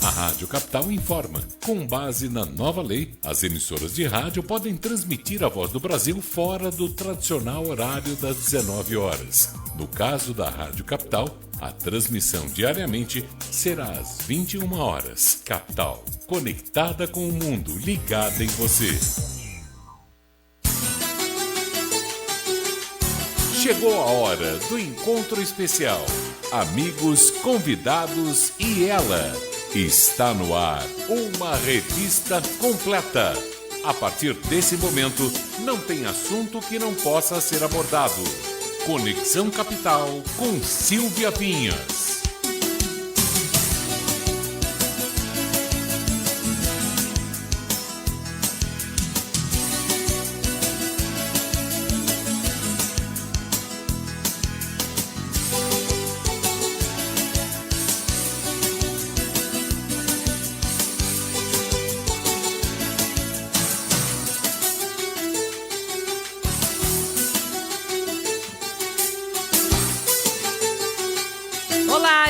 A Rádio Capital informa. Com base na nova lei, as emissoras de rádio podem transmitir a Voz do Brasil fora do tradicional horário das 19 horas. No caso da Rádio Capital, a transmissão diariamente será às 21 horas. Capital, conectada com o mundo, ligada em você. Chegou a hora do encontro especial. Amigos, convidados e ela. Está no ar uma revista completa. A partir desse momento, não tem assunto que não possa ser abordado. Conexão Capital com Silvia Vinhas.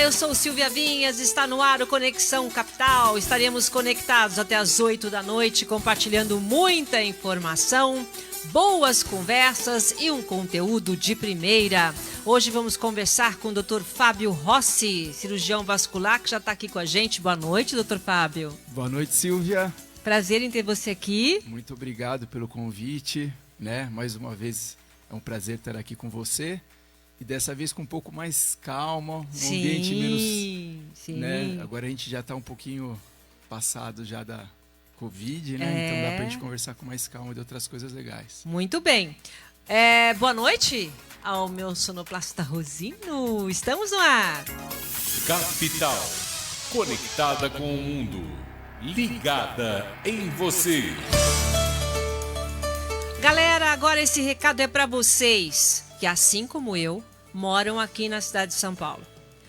Eu sou Silvia Vinhas, está no ar o Conexão Capital. Estaremos conectados até as 8 da noite, compartilhando muita informação, boas conversas e um conteúdo de primeira. Hoje vamos conversar com o Dr. Fábio Rossi, cirurgião vascular, que já está aqui com a gente. Boa noite, Dr. Fábio. Boa noite, Silvia. Prazer em ter você aqui. Muito obrigado pelo convite, né? Mais uma vez é um prazer estar aqui com você. E dessa vez com um pouco mais calma, um ambiente menos... Né? Agora a gente já está um pouquinho passado já da Covid, né? Então dá para a gente conversar com mais calma de outras coisas legais. Muito bem. Boa noite ao meu sonoplasta Rosino. Estamos no ar. Capital, conectada com o mundo, ligada em você. Galera, agora esse recado é para vocês, que assim como eu, moram aqui na cidade de São Paulo.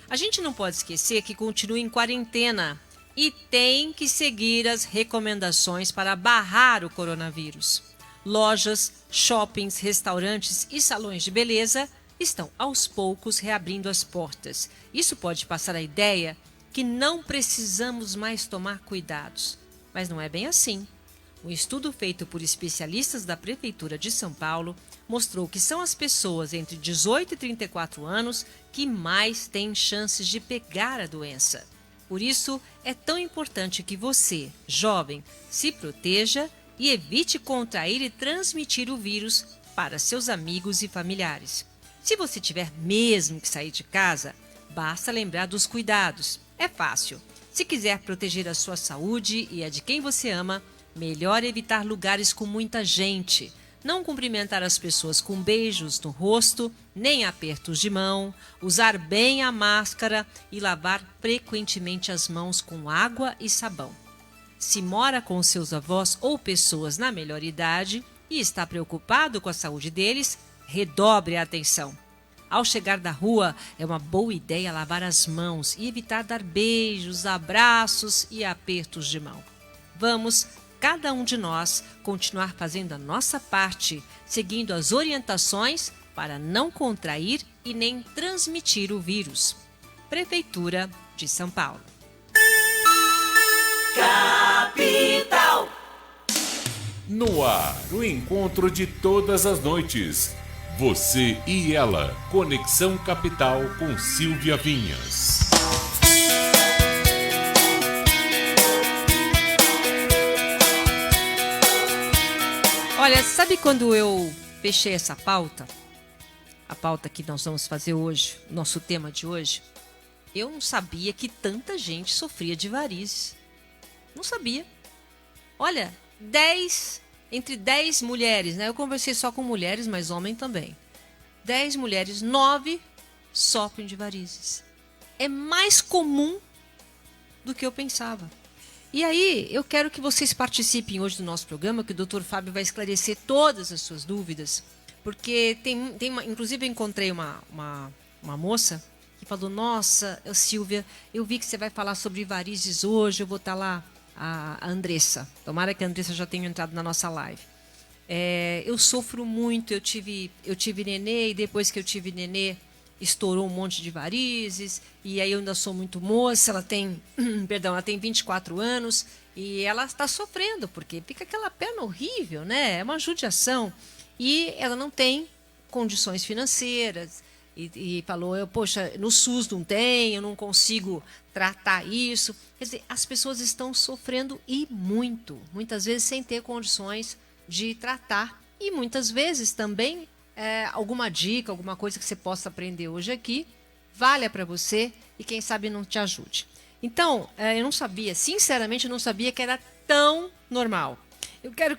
A gente não pode esquecer que continua em quarentena e tem que seguir as recomendações para barrar o coronavírus. Lojas, shoppings, restaurantes e salões de beleza estão aos poucos reabrindo as portas. Isso pode passar a ideia que não precisamos mais tomar cuidados, mas não é bem assim. Um estudo feito por especialistas da Prefeitura de São Paulo mostrou que são as pessoas entre 18 e 34 anos que mais têm chances de pegar a doença. Por isso, é tão importante que você, jovem, se proteja e evite contrair e transmitir o vírus para seus amigos e familiares. Se você tiver mesmo que sair de casa, basta lembrar dos cuidados. É fácil. Se quiser proteger a sua saúde e a de quem você ama, melhor evitar lugares com muita gente. Não cumprimentar as pessoas com beijos no rosto, nem apertos de mão, usar bem a máscara e lavar frequentemente as mãos com água e sabão. Se mora com seus avós ou pessoas na melhor idade e está preocupado com a saúde deles, redobre a atenção. Ao chegar da rua, é uma boa ideia lavar as mãos e evitar dar beijos, abraços e apertos de mão. Vamos, cada um de nós, continuar fazendo a nossa parte, seguindo as orientações para não contrair e nem transmitir o vírus. Prefeitura de São Paulo. Capital. No ar, o encontro de todas as noites. Você e ela. Conexão Capital com Silvia Vinhas. Olha, sabe quando eu fechei essa pauta? A pauta que nós vamos fazer hoje, nosso tema de hoje. Eu não sabia que tanta gente sofria de varizes. Não sabia. Olha, entre 10 mulheres, né? Eu conversei só com mulheres, mas homem também. 10 mulheres, 9 sofrem de varizes. É mais comum do que eu pensava. E aí, eu quero que vocês participem hoje do nosso programa, que o Dr. Fábio vai esclarecer todas as suas dúvidas, porque inclusive eu encontrei uma moça que falou: nossa, Silvia, eu vi que você vai falar sobre varizes hoje, eu vou estar lá, a Andressa. Tomara que a Andressa já tenha entrado na nossa live. Eu sofro muito, eu tive nenê, e depois que eu tive nenê, estourou um monte de varizes, e aí eu ainda sou muito moça, ela tem, perdão, ela tem 24 anos, e ela está sofrendo, porque fica aquela perna horrível, né? É uma judiação. E ela não tem condições financeiras, e falou, poxa, no SUS não tem, eu não consigo tratar isso. Quer dizer, as pessoas estão sofrendo e muito, muitas vezes sem ter condições de tratar. E muitas vezes também alguma dica, alguma coisa que você possa aprender hoje aqui, valha para você e quem sabe não te ajude. Então, eu não sabia, sinceramente, eu não sabia que era tão normal. Eu quero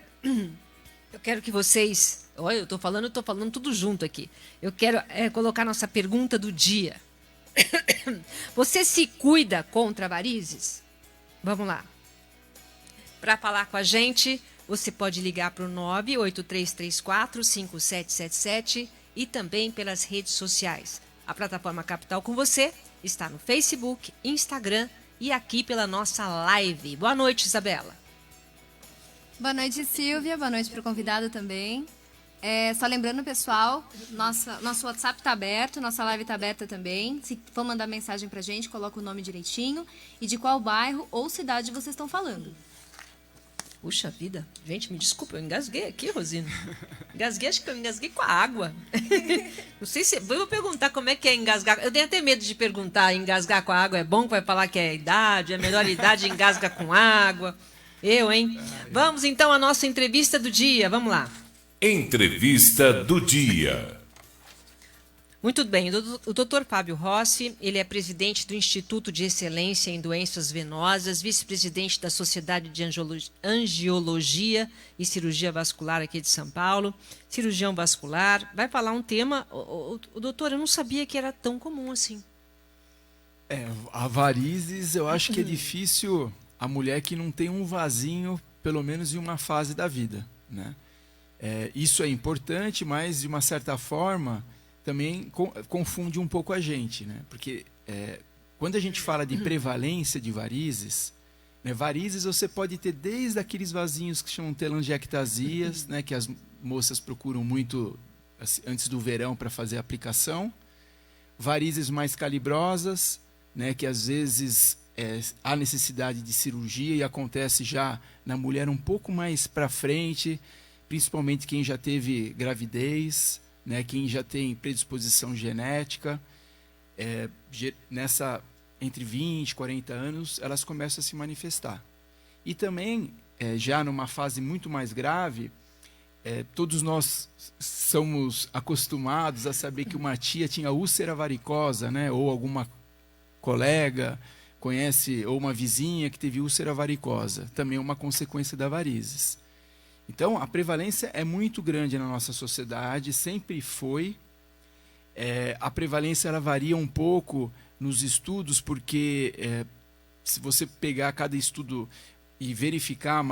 que vocês... Olha, eu estou falando tudo junto aqui. Eu quero colocar nossa pergunta do dia. Você se cuida contra varizes? Vamos lá. Para falar com a gente, você pode ligar para o 98334-5777 e também pelas redes sociais. A plataforma Capital com você está no Facebook, Instagram e aqui pela nossa live. Boa noite, Isabela. Boa noite, Silvia. Boa noite para o convidado também. Só lembrando, pessoal, nosso WhatsApp está aberto, nossa live está aberta também. Se for mandar mensagem para a gente, coloca o nome direitinho e de qual bairro ou cidade vocês estão falando. Puxa vida. Gente, me desculpa, eu engasguei aqui, Rosina. Acho que eu engasguei com a água. Não sei se... Vou perguntar como é que é engasgar. Eu tenho até medo de perguntar, engasgar com a água é bom? Vai falar que é a idade, a melhor idade engasga com água. Hein? Vamos então à nossa entrevista do dia, vamos lá. Entrevista do dia. Muito bem, o Dr. Fábio Rossi, ele é presidente do Instituto de Excelência em Doenças Venosas, vice-presidente da Sociedade de Angiologia e Cirurgia Vascular aqui de São Paulo, cirurgião vascular. Vai falar um tema, doutor, eu não sabia que era tão comum assim. A varizes, eu acho que é difícil a mulher que não tem um vasinho, pelo menos em uma fase da vida, né? Isso é importante, mas de uma certa forma também confunde um pouco a gente, né? Porque quando a gente fala de prevalência de varizes, né, varizes você pode ter desde aqueles vasinhos que chamam telangiectasias, né, que as moças procuram muito antes do verão para fazer a aplicação, varizes mais calibrosas, né, que às vezes há necessidade de cirurgia e acontece já na mulher um pouco mais para frente, principalmente quem já teve gravidez, né, quem já tem predisposição genética, entre 20 e 40 anos, elas começam a se manifestar. E também, já numa fase muito mais grave, todos nós somos acostumados a saber que uma tia tinha úlcera varicosa, né, ou alguma colega conhece, ou uma vizinha que teve úlcera varicosa, também é uma consequência da varizes. Então, a prevalência é muito grande na nossa sociedade, sempre foi. A prevalência ela varia um pouco nos estudos, porque se você pegar cada estudo e verificar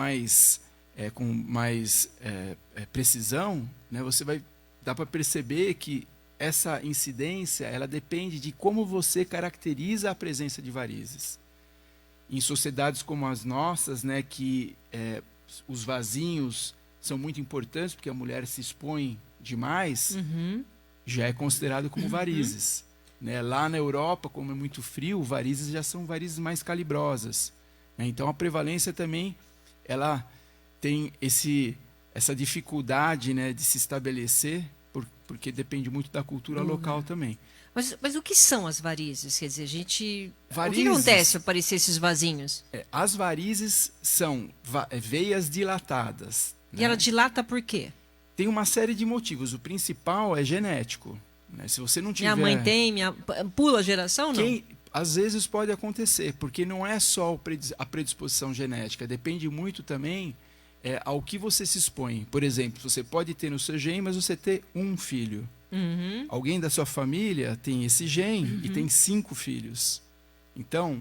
com mais precisão, né, dá para perceber que essa incidência ela depende de como você caracteriza a presença de varizes. Em sociedades como as nossas, né, que os vasinhos são muito importantes porque a mulher se expõe demais, já é considerado como varizes. Né? Lá na Europa, como é muito frio, varizes já são varizes mais calibrosas. Né? Então a prevalência também ela tem essa dificuldade, né, de se estabelecer, porque depende muito da cultura local também. Mas o que são as varizes? Quer dizer, Varizes, o que acontece para aparecer esses vasinhos? As varizes são veias dilatadas. E né? ela dilata por quê? Tem uma série de motivos. O principal é genético. Né? Se você não tiver... Minha mãe tem, pula a geração, não? Às vezes pode acontecer, porque não é só a predisposição genética. Depende muito também ao que você se expõe. Por exemplo, você pode ter no seu gene, mas você ter um filho. Alguém da sua família tem esse gene e tem 5 filhos. Então,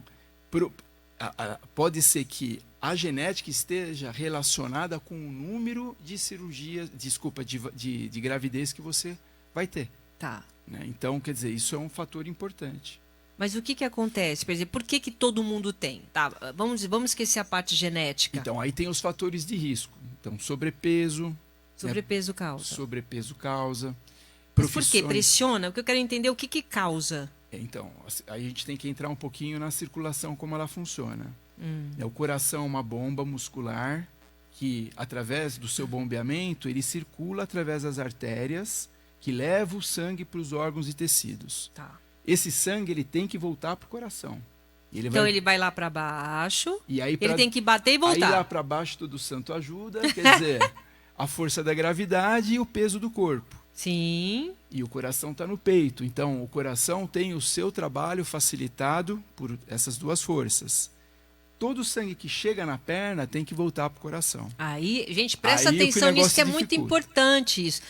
pode ser que a genética esteja relacionada com o número de cirurgias, de gravidez que você vai ter. Tá. Né? Então, quer dizer, isso é um fator importante. Mas o que acontece? Por exemplo, por que todo mundo tem? Tá, vamos esquecer a parte genética. Então, aí tem os fatores de risco. Então, sobrepeso. Sobrepeso causa. Sobrepeso causa. Por quê? Pressiona? Porque eu quero entender o que causa. Então, aí a gente tem que entrar um pouquinho na circulação, como ela funciona. O coração é uma bomba muscular que, através do seu bombeamento, ele circula através das artérias que leva o sangue para os órgãos e tecidos. Tá. Esse sangue ele tem que voltar para o coração. Ele vai lá para baixo, e aí ele tem que bater e voltar. Aí lá para baixo todo santo ajuda, quer dizer, a força da gravidade e o peso do corpo. Sim. E o coração está no peito. Então, o coração tem o seu trabalho facilitado por essas duas forças. Todo o sangue que chega na perna tem que voltar para o coração. Aí, gente, presta atenção nisso, que é muito importante isso.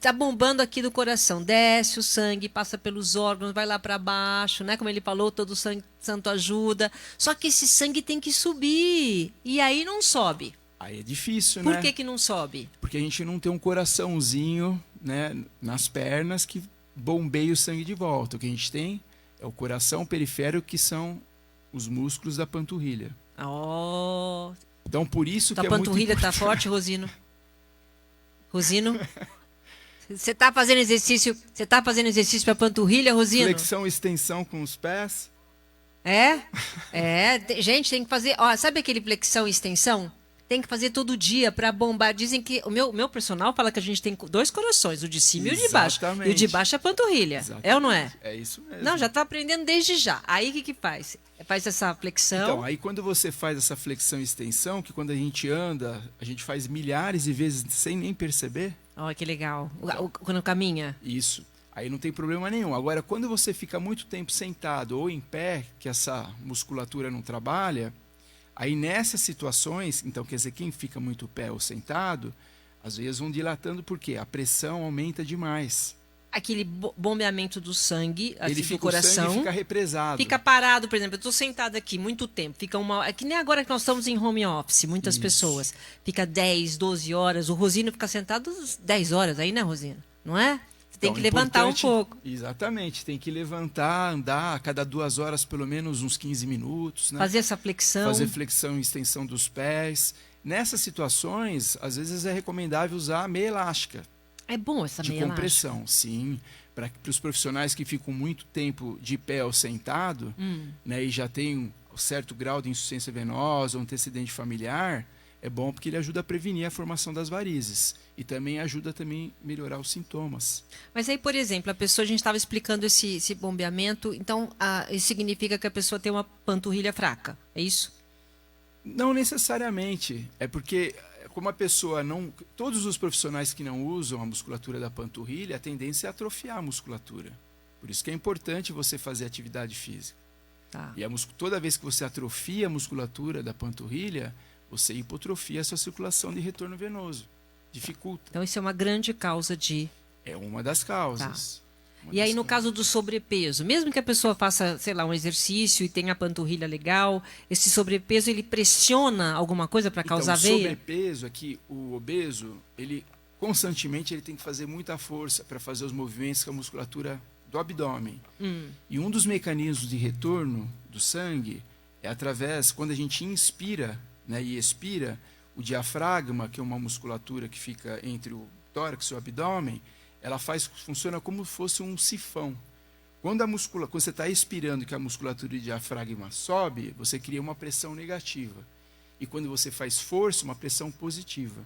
Tá bombando aqui do coração, desce o sangue, passa pelos órgãos, vai lá para baixo, né? Como ele falou, todo sangue santo ajuda. Só que esse sangue tem que subir. E aí não sobe. Aí é difícil, né? Por que não sobe? Porque a gente não tem um coraçãozinho, né, nas pernas que bombeia o sangue de volta. O que a gente tem é o coração periférico, que são os músculos da panturrilha. Oh. Então, por isso que é muito importante. A panturrilha tá forte, Rosino? Rosino? Você tá fazendo exercício para panturrilha, Rosino? Flexão e extensão com os pés. Gente, tem que fazer, ó, sabe aquele flexão e extensão? Tem que fazer todo dia para bombar. Dizem que o meu personal fala que a gente tem 2 corações, o de cima e o de baixo. E o de baixo é a panturrilha. Exatamente. É ou não é? É isso mesmo. Não, já está aprendendo desde já. Aí o que faz? Faz essa flexão. Então, aí quando você faz essa flexão e extensão, que quando a gente anda, a gente faz milhares de vezes sem nem perceber. Olha que legal. Quando caminha. Isso. Aí não tem problema nenhum. Agora, quando você fica muito tempo sentado ou em pé, que essa musculatura não trabalha, aí nessas situações, então quer dizer, quem fica muito pé ou sentado, às vezes vão dilatando porque a pressão aumenta demais. Aquele bombeamento do sangue, ele do coração. O sangue fica represado. Fica parado, por exemplo, eu estou sentada aqui muito tempo, é que nem agora que nós estamos em home office, muitas pessoas. Fica 10, 12 horas, o Rosino fica sentado 10 horas aí, né, Rosino? Não é? Você tem que levantar um pouco. Exatamente, tem que levantar, andar a cada 2 horas, pelo menos uns 15 minutos. Né? Fazer essa flexão. Fazer flexão e extensão dos pés. Nessas situações, às vezes é recomendável usar meia elástica. É bom essa meia elástica. De compressão, sim. Para os profissionais que ficam muito tempo de pé ou sentado, né, e já tem um certo grau de insuficiência venosa, um antecedente familiar, é bom porque ele ajuda a prevenir a formação das varizes. E também ajuda a melhorar os sintomas. Mas aí, por exemplo, a gente estava explicando esse bombeamento, então isso significa que a pessoa tem uma panturrilha fraca, é isso? Não necessariamente. É porque, como a pessoa não... Todos os profissionais que não usam a musculatura da panturrilha, a tendência é atrofiar a musculatura. Por isso que é importante você fazer atividade física. Tá. E toda vez que você atrofia a musculatura da panturrilha, você hipotrofia a sua circulação de retorno venoso. Dificulta. Então, isso é uma grande causa de... É uma das causas. Tá. E aí, no caso do sobrepeso, mesmo que a pessoa faça, sei lá, um exercício e tenha a panturrilha legal, esse sobrepeso, ele pressiona alguma coisa para causar veia? O sobrepeso é que o obeso, ele constantemente ele tem que fazer muita força para fazer os movimentos com a musculatura do abdômen. E um dos mecanismos de retorno do sangue é através, quando a gente inspira, né, e expira, o diafragma, que é uma musculatura que fica entre o tórax e o abdômen, ela funciona como se fosse um sifão. Quando você está expirando, que a musculatura do diafragma sobe, você cria uma pressão negativa. E quando você faz força, uma pressão positiva.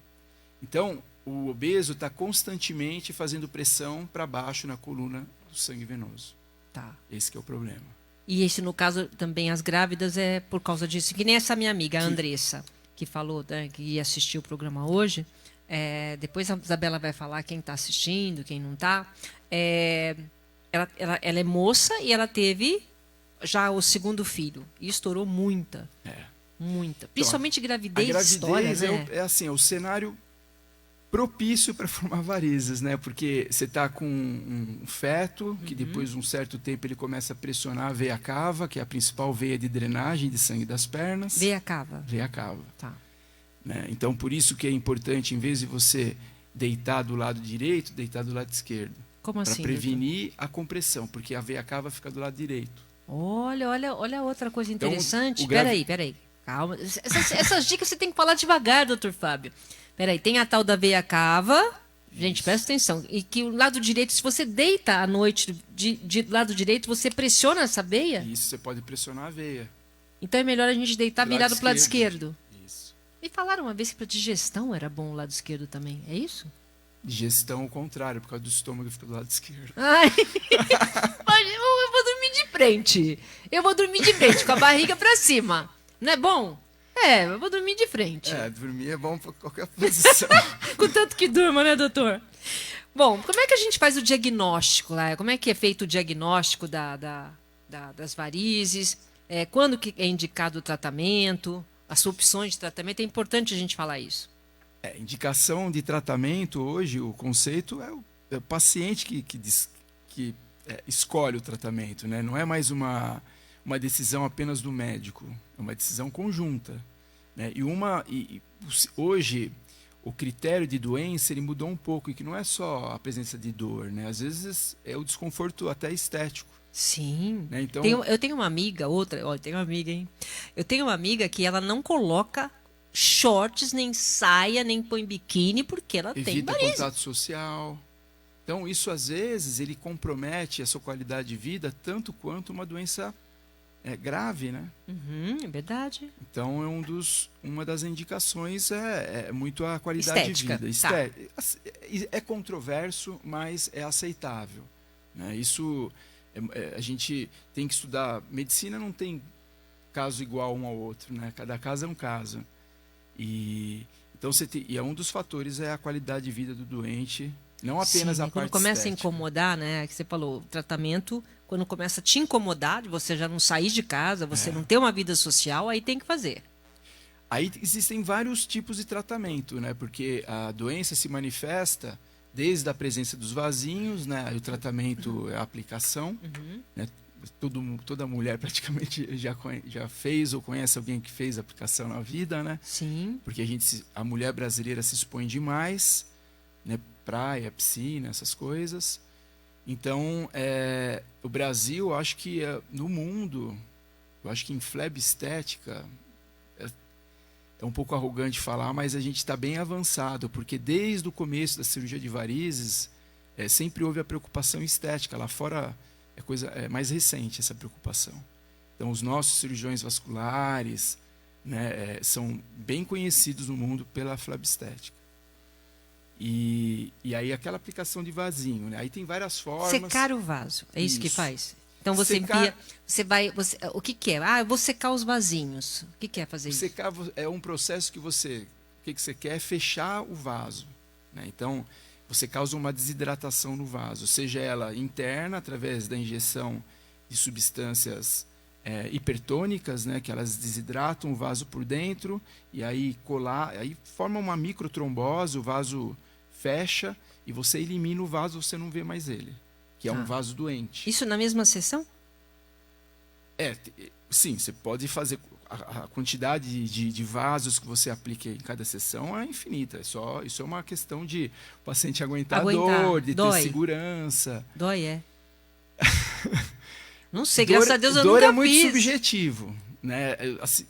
Então, o obeso está constantemente fazendo pressão para baixo na coluna do sangue venoso. Tá. Esse que é o problema. E esse, no caso, também as grávidas é por causa disso. Que nem essa minha amiga, a Andressa, que falou, né, que ia assistir o programa hoje. Depois a Isabela vai falar quem está assistindo, quem não está. Ela é moça e ela teve já o 2º filho. E estourou muita. Muita. Principalmente então, gravidez. A gravidez né? É o cenário propício para formar varizes, né? Porque você está com um feto, que depois de um certo tempo ele começa a pressionar a veia cava, que é a principal veia de drenagem de sangue das pernas. Veia cava. Veia cava. Tá. Né? Então, por isso que é importante, em vez de você deitar do lado direito, deitar do lado esquerdo. Como assim? Para prevenir a compressão, porque a veia cava fica do lado direito. Olha outra coisa interessante. Então, Peraí. Calma. Essas dicas você tem que falar devagar, doutor Fábio. Peraí, tem a tal da veia cava. Gente, presta atenção. E que o lado direito, se você deita à noite de lado direito, você pressiona essa veia? Isso, você pode pressionar a veia. Então é melhor a gente deitar virado para o lado esquerdo. Isso. Me falaram uma vez que para digestão era bom o lado esquerdo também. É isso? Digestão ao contrário, por causa do estômago fica do lado esquerdo. Ai. Eu vou dormir de frente. Eu vou dormir de frente, com a barriga para cima. Não é bom? É, eu vou dormir de frente. Dormir é bom para qualquer posição. Contanto que durma, né, doutor? Bom, como é que a gente faz o diagnóstico lá? Como é que é feito o diagnóstico das varizes? Quando que é indicado o tratamento? As opções de tratamento? É importante a gente falar isso. Indicação de tratamento, hoje, o conceito é o paciente que escolhe o tratamento, né? Não é mais uma decisão apenas do médico, é uma decisão conjunta, né? E hoje o critério de doença ele mudou um pouco, e que não é só a presença de dor, né? Às vezes é o desconforto até estético. Sim. Né? Então, eu tenho uma amiga, hein? Eu tenho uma amiga que ela não coloca shorts, nem saia, nem põe biquíni, porque ela tem evita varizes. contato social. Então, isso às vezes ele compromete a sua qualidade de vida tanto quanto uma doença grave, né? É verdade. Então, uma das indicações é muito a qualidade Estética, de vida. tá. É controverso, mas é aceitável, né? Isso, a gente tem que estudar. Medicina não tem caso igual um ao outro, né? Cada caso é um caso. Então, e um dos fatores é a qualidade de vida do doente. Não apenas a parte quando começa estética. a incomodar, né? Que você falou, o tratamento, quando começa a te incomodar, de você já não sair de casa, você não ter uma vida social, aí tem que fazer. Aí existem vários tipos de tratamento, né? Porque a doença se manifesta desde a presença dos vasinhos, né? Aí o tratamento é a aplicação, né? Toda mulher praticamente já fez ou conhece alguém que fez a aplicação na vida, né? Sim. Porque a mulher brasileira se expõe demais, né? Praia, piscina, essas coisas. Então, o Brasil, eu acho que no mundo, eu acho que em fleb estética, é um pouco arrogante falar, mas a gente está bem avançado, porque desde o começo da cirurgia de varizes, sempre houve a preocupação estética. Lá fora é mais recente essa preocupação. Então, os nossos cirurgiões vasculares, né, são bem conhecidos no mundo pela fleb estética. E aí aquela aplicação de vasinho, né? Aí tem várias formas. Secar o vaso, é isso que faz? Então você o que é? Eu vou secar os vasinhos. O que é fazer isso? Secar é um processo que o que você quer é fechar o vaso, né? Então, você causa uma desidratação no vaso, seja ela interna, através da injeção de substâncias hipertônicas, né? Que elas desidratam o vaso por dentro, e aí forma uma microtrombose, o vaso fecha e você elimina o vaso, você não vê mais ele, que é um vaso doente. Isso na mesma sessão? Sim, você pode fazer. A quantidade de vasos que você aplica em cada sessão é infinita. Isso é uma questão de o paciente aguentar dor, de ter segurança. Dói, Não sei, dor, graças a Deus eu nunca fiz. Dor é muito subjetivo, né?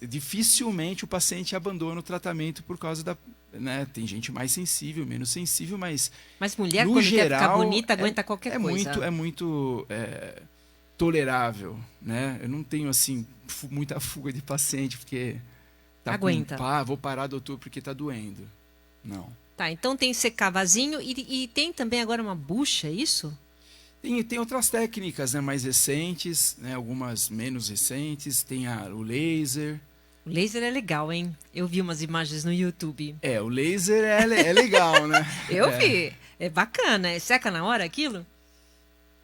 Dificilmente o paciente abandona o tratamento por causa da... Né? Tem gente mais sensível, menos sensível, mas mulher, no quando geral, quer ficar bonita, aguenta qualquer coisa. É muito tolerável, né? Eu não tenho, assim, muita fuga de paciente, porque... Aguenta. Vou parar, doutor, porque tá doendo. Não. Tá, então tem secar vasinho e tem também agora uma bucha, é isso? Tem outras técnicas, né, mais recentes, né, algumas menos recentes. Tem o laser. O laser é legal, hein? Eu vi umas imagens no YouTube. O laser é legal, né? Eu vi. É bacana. Seca na hora aquilo?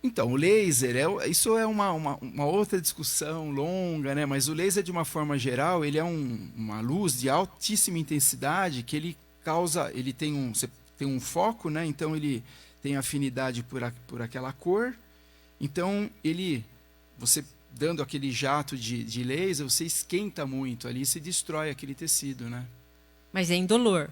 Então, o laser, isso é uma outra discussão longa, né? Mas o laser, de uma forma geral, ele é uma luz de altíssima intensidade que ele tem um foco, né? Então, ele tem afinidade por aquela cor. Então, você dando aquele jato de laser, você esquenta muito ali e se destrói aquele tecido, né? Mas é indolor,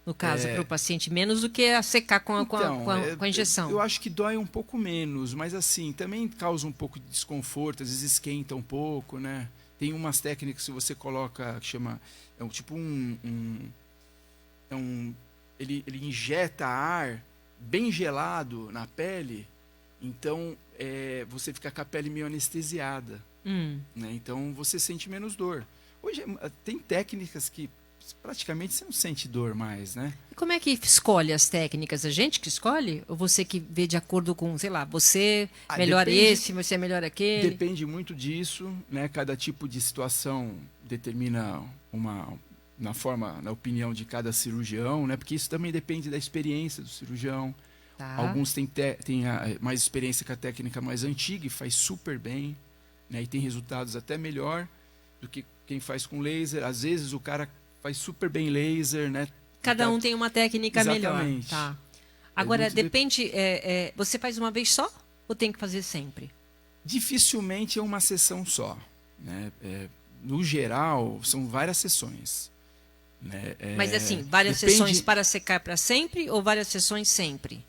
no caso, para o paciente, menos do que a secar com a injeção. Eu acho que dói um pouco menos, mas assim, também causa um pouco de desconforto, às vezes esquenta um pouco, né? Tem umas técnicas que você coloca, que chama... Ele injeta ar bem gelado na pele, então você fica com a pele meio anestesiada. Né? Então você sente menos dor. Hoje tem técnicas que praticamente você não sente dor mais, né? E como é que escolhe as técnicas? A gente que escolhe? Ou você que vê de acordo com, sei lá, você melhor depende, esse, você é melhor aquele? Depende muito disso, né? Cada tipo de situação determina na opinião de cada cirurgião, né? Porque isso também depende da experiência do cirurgião. Tá. Alguns têm mais experiência com a técnica mais antiga e faz super bem, né? E tem resultados até melhor do que quem faz com laser. Às vezes o cara faz super bem laser, né? Cada um tem uma técnica melhor. Tá. Agora, depende, você faz uma vez só ou tem que fazer sempre? Dificilmente é uma sessão só, né? No geral, são várias sessões. Né? Mas assim, várias sessões para secar para sempre ou várias sessões sempre?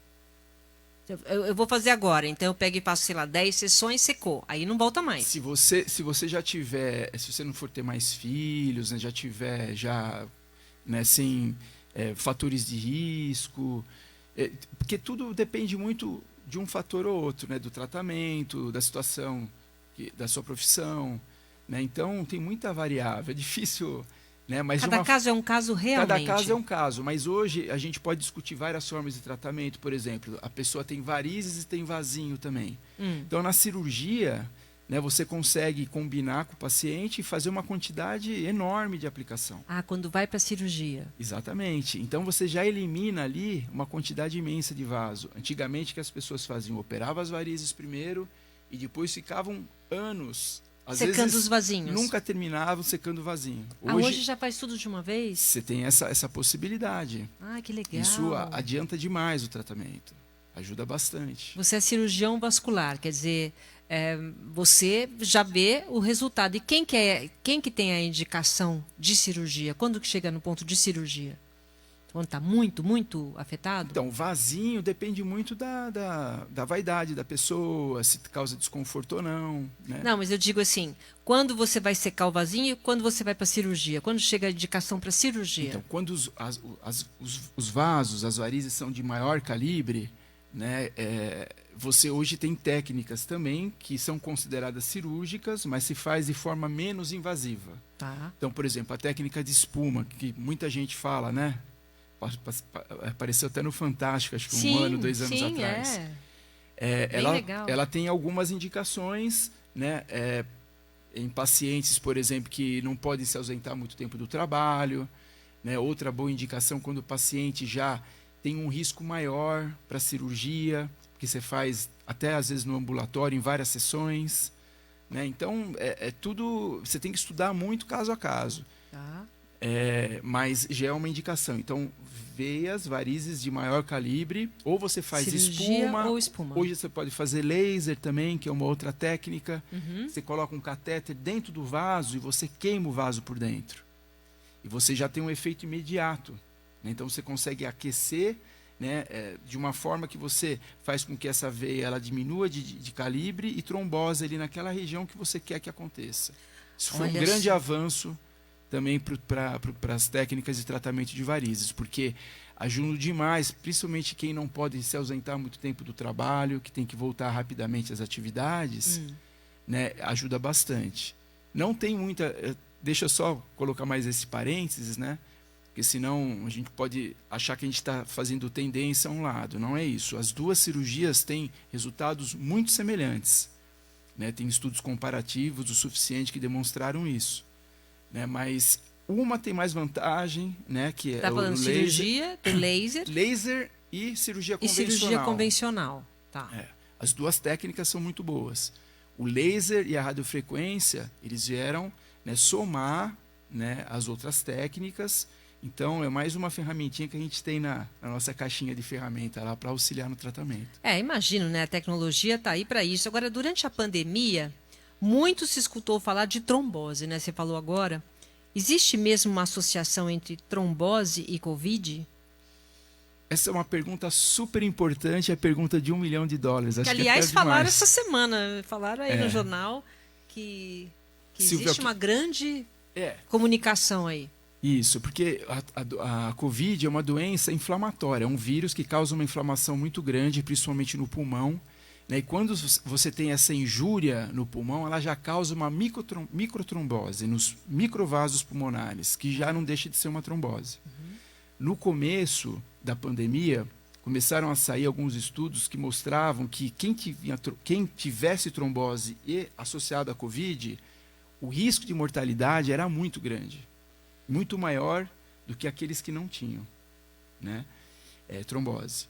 Eu vou fazer agora, então eu pego e faço, sei lá, 10 sessões, secou. Aí não volta mais. Se você já tiver, se você não for ter mais filhos, né, já tiver né, sem fatores de risco, porque tudo depende muito de um fator ou outro, né, do tratamento, da situação, da sua profissão. Né? Então tem muita variável, é difícil. Né? Mas cada caso é um caso realmente. Cada caso é um caso, mas hoje a gente pode discutir várias formas de tratamento. Por exemplo, a pessoa tem varizes e tem vasinho também. Então, na cirurgia, né, você consegue combinar com o paciente e fazer uma quantidade enorme de aplicação. Ah, quando vai para a cirurgia. Exatamente. Então, você já elimina ali uma quantidade imensa de vaso. Antigamente, o que as pessoas faziam? Operavam as varizes primeiro e depois ficavam anos secando os vasinhos. Nunca terminavam secando o vasinho. Hoje já faz tudo de uma vez? Você tem essa possibilidade. Ah, que legal. Isso adianta demais o tratamento. Ajuda bastante. Você é cirurgião vascular, quer dizer, você já vê o resultado. E quem que tem a indicação de cirurgia? Quando que chega no ponto de cirurgia? Quando está muito, muito afetado? Então, o vasinho depende muito da vaidade da pessoa, se causa desconforto ou não. Né? Não, mas eu digo assim, quando você vai secar o vasinho e quando você vai para a cirurgia? Quando chega a indicação para a cirurgia? Então, quando os vasos, as varizes são de maior calibre, né, você hoje tem técnicas também que são consideradas cirúrgicas, mas se faz de forma menos invasiva. Tá. Então, por exemplo, a técnica de espuma, que muita gente fala, né? Apareceu até no Fantástico, acho que um ano, 2 anos atrás. Ela tem algumas indicações, né, em pacientes, por exemplo, que não podem se ausentar muito tempo do trabalho. Né, outra boa indicação quando o paciente já tem um risco maior para cirurgia, que você faz até às vezes no ambulatório, em várias sessões. Né? Então, tudo, você tem que estudar muito caso a caso. Tá. Mas já é uma indicação. Então, veias, varizes de maior calibre, ou você faz cirurgia ou espuma. Hoje você pode fazer laser também, que é uma outra técnica. Você coloca um catéter dentro do vaso e você queima o vaso por dentro. E você já tem um efeito imediato. Né? Então, você consegue aquecer, né, de uma forma que você faz com que essa veia ela diminua de calibre e trombose ali naquela região que você quer que aconteça. Isso foi um grande avanço também para as técnicas de tratamento de varizes, porque ajudam demais, principalmente quem não pode se ausentar muito tempo do trabalho, que tem que voltar rapidamente às atividades, né, ajuda bastante. Não tem muita... Deixa eu só colocar mais esse parênteses, né? Porque senão a gente pode achar que a gente está fazendo tendência a um lado. Não é isso. As duas cirurgias têm resultados muito semelhantes. Né? Tem estudos comparativos o suficiente que demonstraram isso. Né? Mas uma tem mais vantagem, né? Que é falando o laser, cirurgia, tem laser. Laser e cirurgia convencional. E cirurgia convencional. Tá. As duas técnicas são muito boas. O laser e a radiofrequência, eles vieram, né, somar, né, as outras técnicas. Então, é mais uma ferramentinha que a gente tem na nossa caixinha de ferramenta lá para auxiliar no tratamento. Imagino, né? A tecnologia está aí para isso. Agora, durante a pandemia, muito se escutou falar de trombose, né? Você falou agora. Existe mesmo uma associação entre trombose e Covid? Essa é uma pergunta super importante, é a pergunta de $1 milhão. Acho que, aliás, que falaram essa semana, falaram aí no jornal que Silvia, existe uma grande comunicação aí. Isso, porque a Covid é uma doença inflamatória, é um vírus que causa uma inflamação muito grande, principalmente no pulmão. Né? E quando você tem essa injúria no pulmão, ela já causa uma microtrombose nos microvasos pulmonares, que já não deixa de ser uma trombose. No começo da pandemia, começaram a sair alguns estudos que mostravam que quem tivesse trombose e associado à Covid, o risco de mortalidade era muito grande, muito maior do que aqueles que não tinham, né, trombose.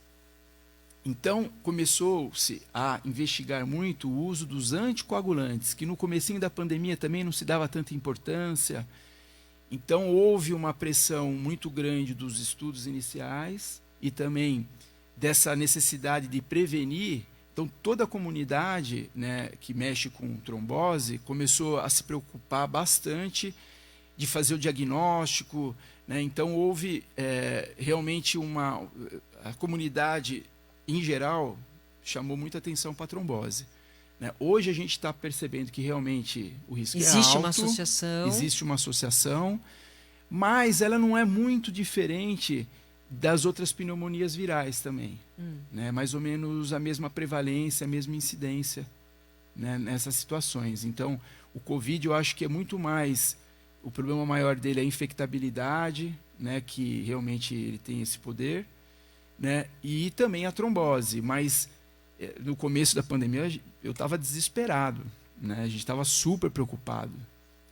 Então, começou-se a investigar muito o uso dos anticoagulantes, que no comecinho da pandemia também não se dava tanta importância. Então, houve uma pressão muito grande dos estudos iniciais e também dessa necessidade de prevenir. Então, toda a comunidade, né, que mexe com trombose começou a se preocupar bastante de fazer o diagnóstico. Né? Então, houve realmente a comunidade, em geral, chamou muita atenção para a trombose. Né? Hoje a gente está percebendo que realmente o risco é alto. Existe uma associação, mas ela não é muito diferente das outras pneumonias virais também. Né? Mais ou menos a mesma prevalência, a mesma incidência, né, nessas situações. Então, o Covid, eu acho que é muito mais... O problema maior dele é a infectabilidade, né, que realmente ele tem esse poder, né, e também a trombose. Mas, no começo da pandemia, eu estava desesperado. Né? A gente estava super preocupado.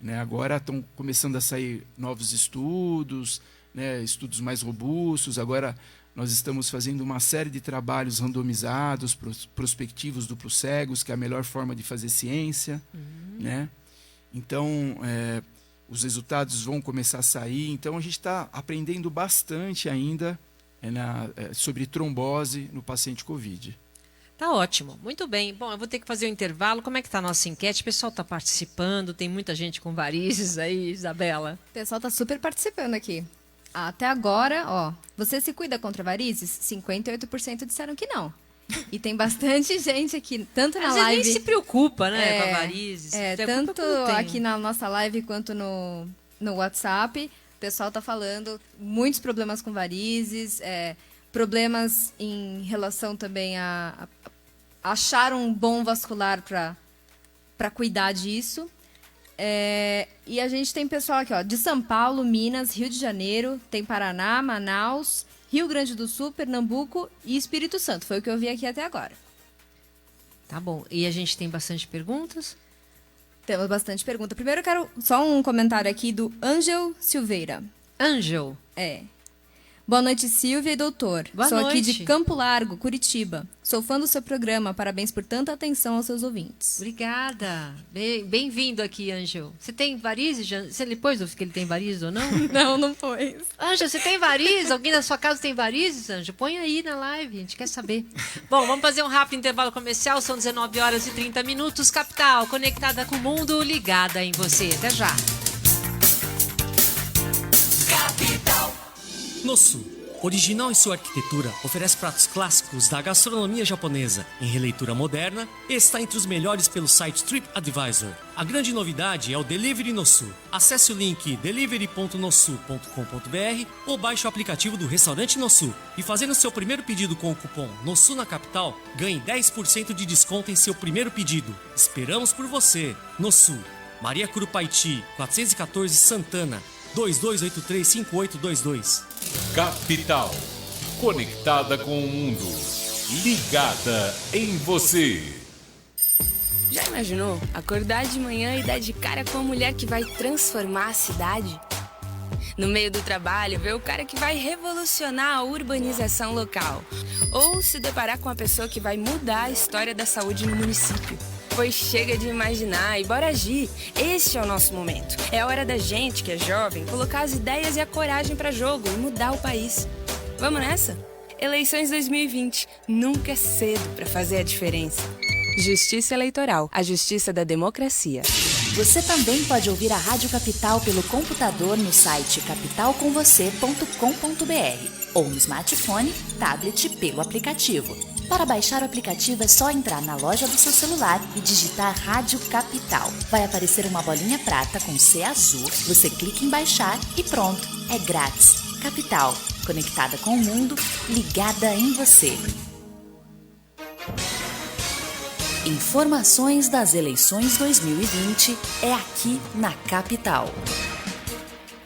Né? Agora estão começando a sair novos estudos, né, estudos mais robustos. Agora nós estamos fazendo uma série de trabalhos randomizados, prospectivos duplos cegos, que é a melhor forma de fazer ciência. Né? Então, os resultados vão começar a sair. Então, a gente está aprendendo bastante ainda sobre trombose no paciente Covid. Tá ótimo, muito bem. Bom, eu vou ter que fazer um intervalo. Como é que tá a nossa enquete? O pessoal está participando, tem muita gente com varizes aí, Isabela. O pessoal está super participando aqui. Até agora, ó, você se cuida contra varizes? 58% disseram que não. E tem bastante gente aqui, tanto na live... A gente nem se preocupa, né, com a varizes. Tanto aqui na nossa live quanto no WhatsApp, o pessoal está falando muitos problemas com varizes, problemas em relação também a achar um bom vascular para cuidar disso. E a gente tem pessoal aqui, ó, de São Paulo, Minas, Rio de Janeiro, tem Paraná, Manaus, Rio Grande do Sul, Pernambuco e Espírito Santo. Foi o que eu vi aqui até agora. Tá bom. E a gente tem bastante perguntas? Temos bastante pergunta. Primeiro eu quero só um comentário aqui do Ângel Silveira. Ângel? Boa noite, Silvia e doutor. Boa Sou noite. Aqui de Campo Largo, Curitiba. Sou fã do seu programa. Parabéns por tanta atenção aos seus ouvintes. Obrigada. Bem-vindo aqui, Ângel. Você tem varizes? Você depois que ele tem varizes ou não? Não pôs. Ângel, você tem varizes? Alguém na sua casa tem varizes, Ângel? Põe aí na live, a gente quer saber. Bom, vamos fazer um rápido intervalo comercial. São 19 horas e 30 minutos. Capital, conectada com o mundo, ligada em você. Até já. Capital. Nosso, original em sua arquitetura, oferece pratos clássicos da gastronomia japonesa em releitura moderna e está entre os melhores pelo site TripAdvisor. A grande novidade é o Delivery Nosu. Acesse o link delivery.nosu.com.br ou baixe o aplicativo do Restaurante Nosu e fazendo seu primeiro pedido com o cupom Nosu na Capital, ganhe 10% de desconto em seu primeiro pedido. Esperamos por você. Nosu, Maria Curupaiti, 414 Santana, 2283-5822. Capital, conectada com o mundo, ligada em você. Já imaginou acordar de manhã e dar de cara com a mulher que vai transformar a cidade? No meio do trabalho, ver o cara que vai revolucionar a urbanização local. Ou se deparar com a pessoa que vai mudar a história da saúde no município. Pois chega de imaginar e bora agir. Este é o nosso momento. É a hora da gente, que é jovem, colocar as ideias e a coragem para jogo e mudar o país. Vamos nessa? Eleições 2020. Nunca é cedo para fazer a diferença. Justiça Eleitoral. A justiça da democracia. Você também pode ouvir a Rádio Capital pelo computador no site capitalcomvocê.com.br ou no smartphone, tablet pelo aplicativo. Para baixar o aplicativo é só entrar na loja do seu celular e digitar Rádio Capital. Vai aparecer uma bolinha prata com C azul, você clica em baixar e pronto, é grátis. Capital, conectada com o mundo, ligada em você. Informações das eleições 2020 é aqui na Capital.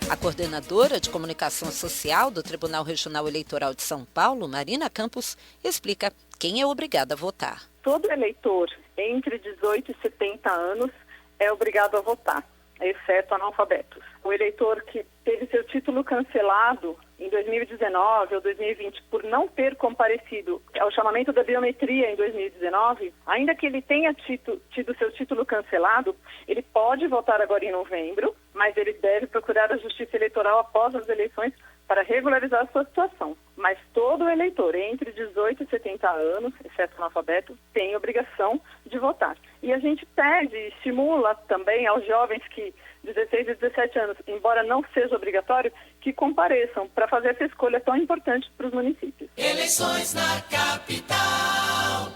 A coordenadora de comunicação social do Tribunal Regional Eleitoral de São Paulo, Marina Campos, explica quem é obrigado a votar. Todo eleitor entre 18 e 70 anos é obrigado a votar, exceto analfabetos. O eleitor que teve seu título cancelado em 2019 ou 2020 por não ter comparecido ao chamamento da biometria em 2019, ainda que ele tenha tido seu título cancelado, ele pode votar agora em novembro, mas ele deve procurar a Justiça Eleitoral após as eleições para regularizar a sua situação. Mas todo eleitor entre 18 e 70 anos, exceto analfabeto, tem obrigação de votar. E a gente pede e estimula também aos jovens que 16 e 17 anos, embora não seja obrigatório, que compareçam para fazer essa escolha tão importante para os municípios. Eleições na Capital.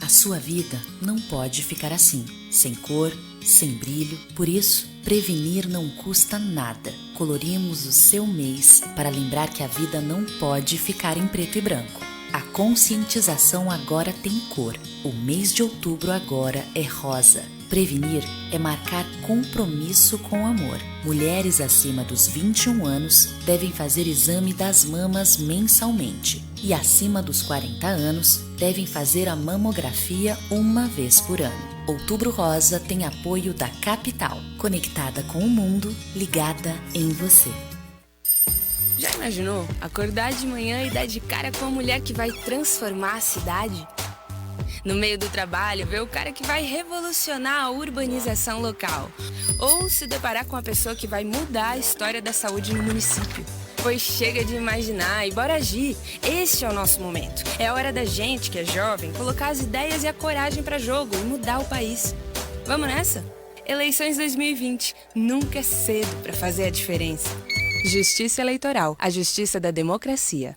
A sua vida não pode ficar assim, sem cor, sem brilho. Por isso, prevenir não custa nada. Colorimos o seu mês para lembrar que a vida não pode ficar em preto e branco. A conscientização agora tem cor. O mês de outubro agora é rosa. Prevenir é marcar compromisso com o amor. Mulheres acima dos 21 anos devem fazer exame das mamas mensalmente. E acima dos 40 anos devem fazer a mamografia uma vez por ano. Outubro Rosa tem apoio da Capital, conectada com o mundo, ligada em você. Já imaginou acordar de manhã e dar de cara com a mulher que vai transformar a cidade? No meio do trabalho, ver o cara que vai revolucionar a urbanização local. Ou se deparar com a pessoa que vai mudar a história da saúde no município. Pois chega de imaginar e bora agir. Este é o nosso momento. É a hora da gente, que é jovem, colocar as ideias e a coragem para jogo e mudar o país. Vamos nessa? Eleições 2020. Nunca é cedo para fazer a diferença. Justiça Eleitoral. A justiça da democracia.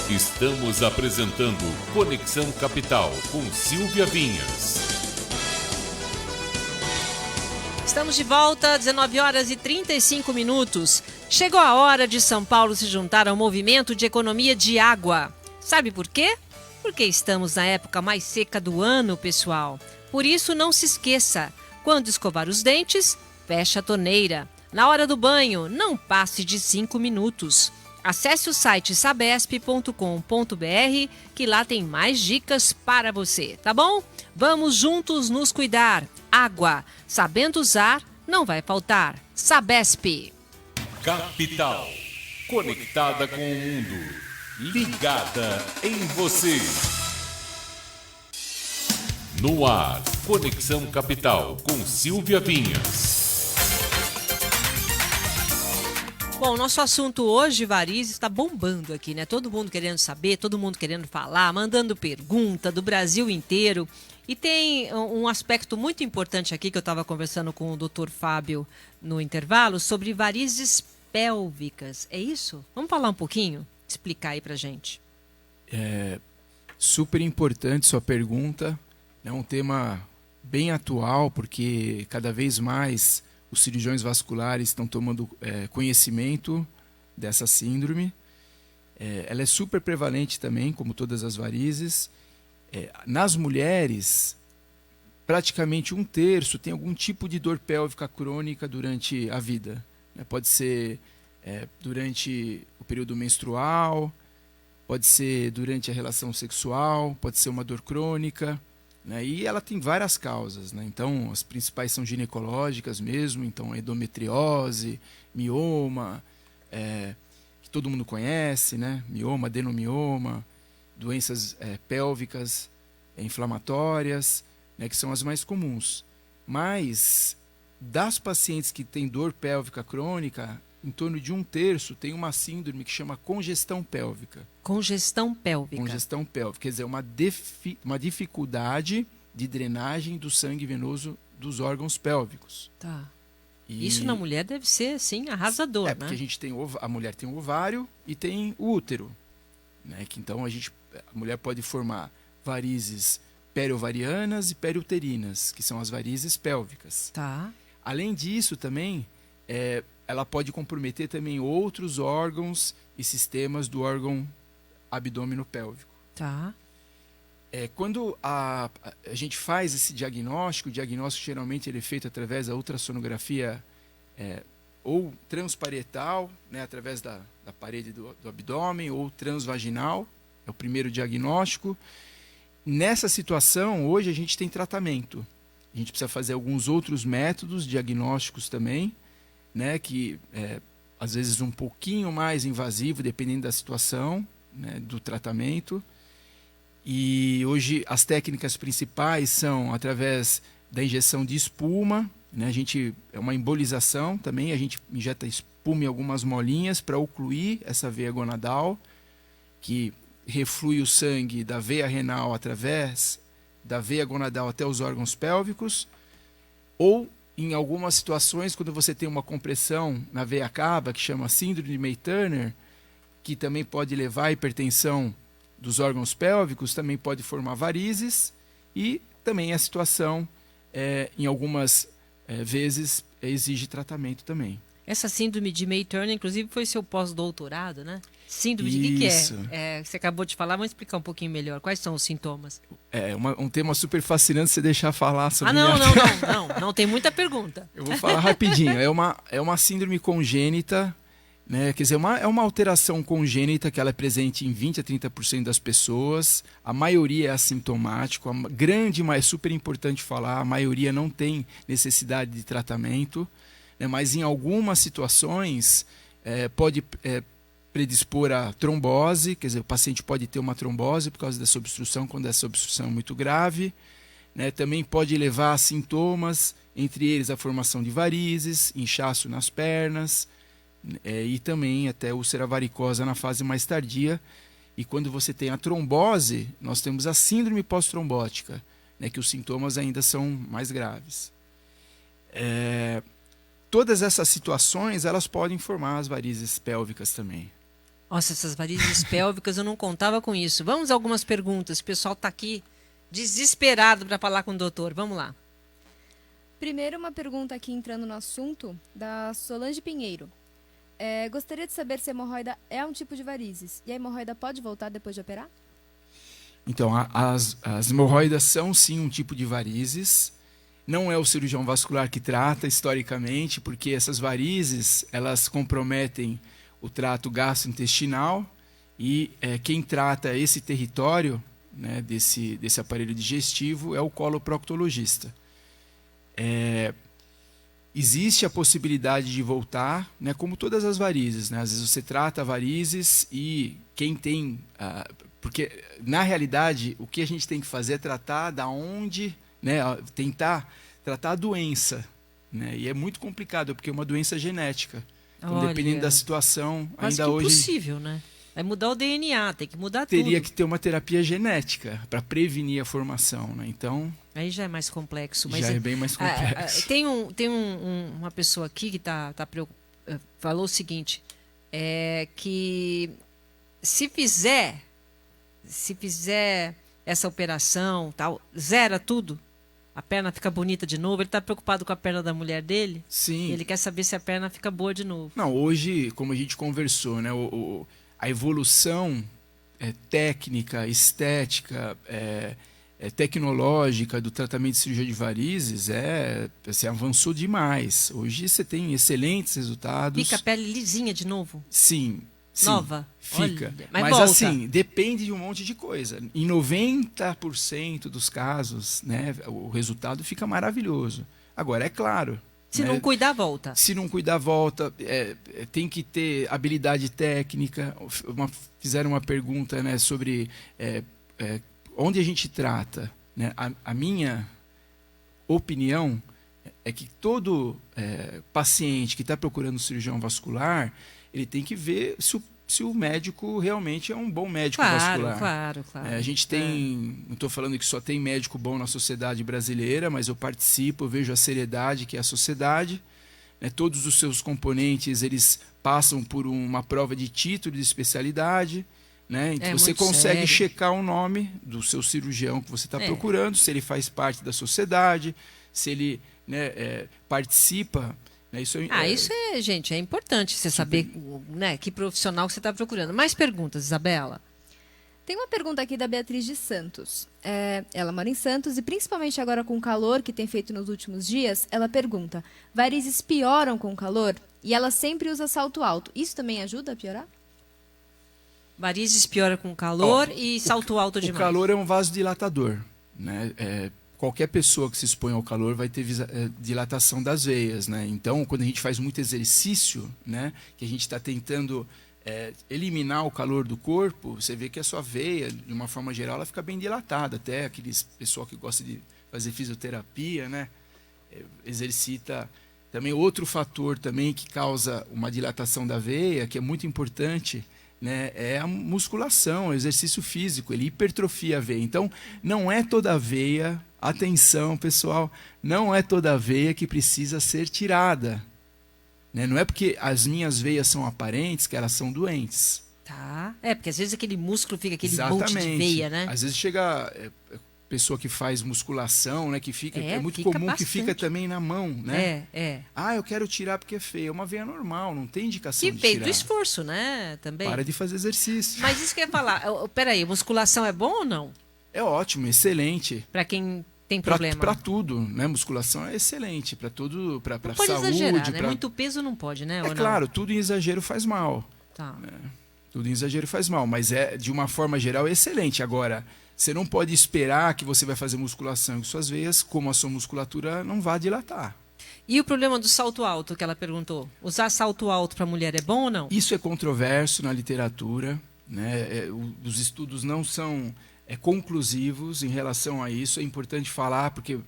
Estamos apresentando Conexão Capital com Silvia Vinhas. Estamos de volta, 19 horas e 35 minutos. Chegou a hora de São Paulo se juntar ao movimento de economia de água. Sabe por quê? Porque estamos na época mais seca do ano, pessoal. Por isso, não se esqueça, quando escovar os dentes, feche a torneira. Na hora do banho, não passe de 5 minutos. Acesse o site sabesp.com.br que lá tem mais dicas para você, tá bom? Vamos juntos nos cuidar. Água, sabendo usar, não vai faltar. Sabesp. Capital, conectada com o mundo, ligada em você. No ar, Conexão Capital com Silvia Vinhas. Bom, nosso assunto hoje, varizes, está bombando aqui, né? Todo mundo querendo saber, todo mundo querendo falar, mandando pergunta do Brasil inteiro. E tem um aspecto muito importante aqui que eu estava conversando com o Dr. Fábio no intervalo sobre varizes pélvicas. É isso? Vamos falar um pouquinho? Explicar aí pra gente. É super importante sua pergunta. É um tema bem atual, porque cada vez mais os cirurgiões vasculares estão tomando conhecimento dessa síndrome. Ela é super prevalente também, como todas as varizes. Nas mulheres, praticamente 1/3 tem algum tipo de dor pélvica crônica durante a vida. Pode ser durante o período menstrual, pode ser durante a relação sexual, pode ser uma dor crônica. E ela tem várias causas, Então, as principais são ginecológicas mesmo, então endometriose, mioma, que todo mundo conhece, mioma, adenomioma, doenças pélvicas inflamatórias, que são as mais comuns. Mas, das pacientes que têm dor pélvica crônica, em torno de 1/3 tem uma síndrome que chama congestão pélvica. Congestão pélvica. Congestão pélvica, quer dizer, uma dificuldade de drenagem do sangue venoso dos órgãos pélvicos. Tá. Isso na mulher deve ser, assim, arrasador, né? Porque a mulher tem o ovário e tem o útero, né? Que então a mulher pode formar varizes periovarianas e periuterinas, que são as varizes pélvicas. Tá. Além disso, também, ela pode comprometer também outros órgãos e sistemas do órgão abdômeno pélvico. Tá. Quando a gente faz esse diagnóstico, o diagnóstico geralmente ele é feito através da ultrassonografia ou transparietal, né, através da parede do abdômen, ou transvaginal, é o primeiro diagnóstico. Nessa situação, hoje a gente tem tratamento. A gente precisa fazer alguns outros métodos diagnósticos também, né, que às vezes um pouquinho mais invasivo, dependendo da situação, né, do tratamento. E hoje as técnicas principais são através da injeção de espuma, né? É uma embolização também, a gente injeta espuma em algumas molinhas para ocluir essa veia gonadal, que reflui o sangue da veia renal através da veia gonadal até os órgãos pélvicos, ou em algumas situações, quando você tem uma compressão na veia cava, que chama síndrome de May-Turner, que também pode levar à hipertensão dos órgãos pélvicos, também pode formar varizes, e também a situação, em algumas vezes, exige tratamento também. Essa síndrome de May-Turner, inclusive, foi seu pós-doutorado, né? Síndrome de que é? Você acabou de falar, vamos explicar um pouquinho melhor. Quais são os sintomas? Um tema super fascinante você deixar falar sobre não, tem muita pergunta. Eu vou falar rapidinho. É uma síndrome congênita, né? Quer dizer, é uma alteração congênita que ela é presente em 20 a 30% das pessoas. A maioria é assintomático. É super importante falar, a maioria não tem necessidade de tratamento, né? Mas em algumas situações pode predispor a trombose, quer dizer, o paciente pode ter uma trombose por causa dessa obstrução, quando essa obstrução é muito grave, né? Também pode levar a sintomas, entre eles a formação de varizes, inchaço nas pernas, e também até úlcera varicosa na fase mais tardia. E quando você tem a trombose, nós temos a síndrome pós-trombótica, né, que os sintomas ainda são mais graves. Todas essas situações, elas podem formar as varizes pélvicas também. Nossa, essas varizes pélvicas, eu não contava com isso. Vamos a algumas perguntas. O pessoal está aqui desesperado para falar com o doutor. Vamos lá. Primeiro, uma pergunta aqui entrando no assunto, da Solange Pinheiro. Gostaria de saber se a hemorroida é um tipo de varizes. E a hemorroida pode voltar depois de operar? Então, as hemorroidas são sim um tipo de varizes. Não é o cirurgião vascular que trata historicamente, porque essas varizes, elas comprometem o trato gastrointestinal, e quem trata esse território, né, desse aparelho digestivo é o coloproctologista. Existe a possibilidade de voltar, né, como todas as varizes, né? Às vezes você trata varizes e quem tem... porque, na realidade, o que a gente tem que fazer é tratar da onde... né, tentar tratar a doença, né? E é muito complicado, porque é uma doença genética. Então, dependendo da situação, ainda hoje... Quase impossível, né? É mudar o DNA, tem que mudar tudo. Teria que ter uma terapia genética para prevenir a formação, né? Então... Aí já é mais complexo. Mas já é bem mais complexo. Tem uma pessoa aqui que falou o seguinte, que se fizer essa operação, tal, zera tudo, a perna fica bonita de novo. Ele está preocupado com a perna da mulher dele? Sim. Ele quer saber se a perna fica boa de novo. Não, hoje, como a gente conversou, né, a evolução técnica, estética, tecnológica do tratamento de cirurgia de varizes assim, avançou demais. Hoje você tem excelentes resultados. Fica a pele lisinha de novo? Sim. Nova? Fica. Olha, mas assim, depende de um monte de coisa. Em 90% dos casos, né, o resultado fica maravilhoso. Agora, é claro... Se não cuidar, volta. Se não cuidar, volta. Tem que ter habilidade técnica. Fizeram uma pergunta, né, sobre onde a gente trata. Né? A minha opinião é que todo paciente que está procurando cirurgião vascular, ele tem que ver se o médico realmente é um bom médico vascular. Claro. A gente tem, não estou falando que só tem médico bom na sociedade brasileira, mas eu participo, eu vejo a seriedade que é a sociedade, né, todos os seus componentes eles passam por uma prova de título de especialidade, né? Então você consegue checar o nome do seu cirurgião que você está procurando, se ele faz parte da sociedade, se ele, né, participa. Né? Isso gente, é importante você saber, né, que profissional que você está procurando. Mais perguntas, Isabela? Tem uma pergunta aqui da Beatriz de Santos. Ela mora em Santos e principalmente agora com o calor que tem feito nos últimos dias, ela pergunta, varizes pioram com o calor? E ela sempre usa salto alto. Isso também ajuda a piorar? Varizes piora com calor e salto alto demais. O calor é um vasodilatador, né? Qualquer pessoa que se expõe ao calor vai ter dilatação das veias, né? Então, quando a gente faz muito exercício, né, que a gente está tentando eliminar o calor do corpo, você vê que a sua veia, de uma forma geral, ela fica bem dilatada. Até aqueles pessoal que gosta de fazer fisioterapia, né, exercita. Também outro fator também que causa uma dilatação da veia, que é muito importante, né, é a musculação, o exercício físico, ele hipertrofia a veia. Então, não é toda a veia, atenção pessoal, não é toda a veia que precisa ser tirada. Né? Não é porque as minhas veias são aparentes que elas são doentes. Tá. Porque às vezes aquele músculo fica aquele monte de veia, né? Às vezes chega pessoa que faz musculação, né, que fica, é muito comum bastante. Que fica também na mão, né? Eu quero tirar porque é feio. É uma veia normal, não tem indicação de tirar. Que feio do esforço, né? Também. Para de fazer exercício. Mas isso que eu ia falar. Peraí, musculação é bom ou não? É ótimo, excelente. Para quem tem problema. Para tudo, né? Musculação é excelente, para tudo, para saúde. Pode exagerar, né? Muito peso não pode, né? Claro, tudo em exagero faz mal. Tá. Né? Tudo em exagero faz mal, mas de uma forma geral é excelente. Agora, você não pode esperar que você vai fazer musculação com suas veias, como a sua musculatura não vai dilatar. E o problema do salto alto que ela perguntou? Usar salto alto para mulher é bom ou não? Isso é controverso na literatura, né? Os estudos não são conclusivos em relação a isso. É importante falar, porque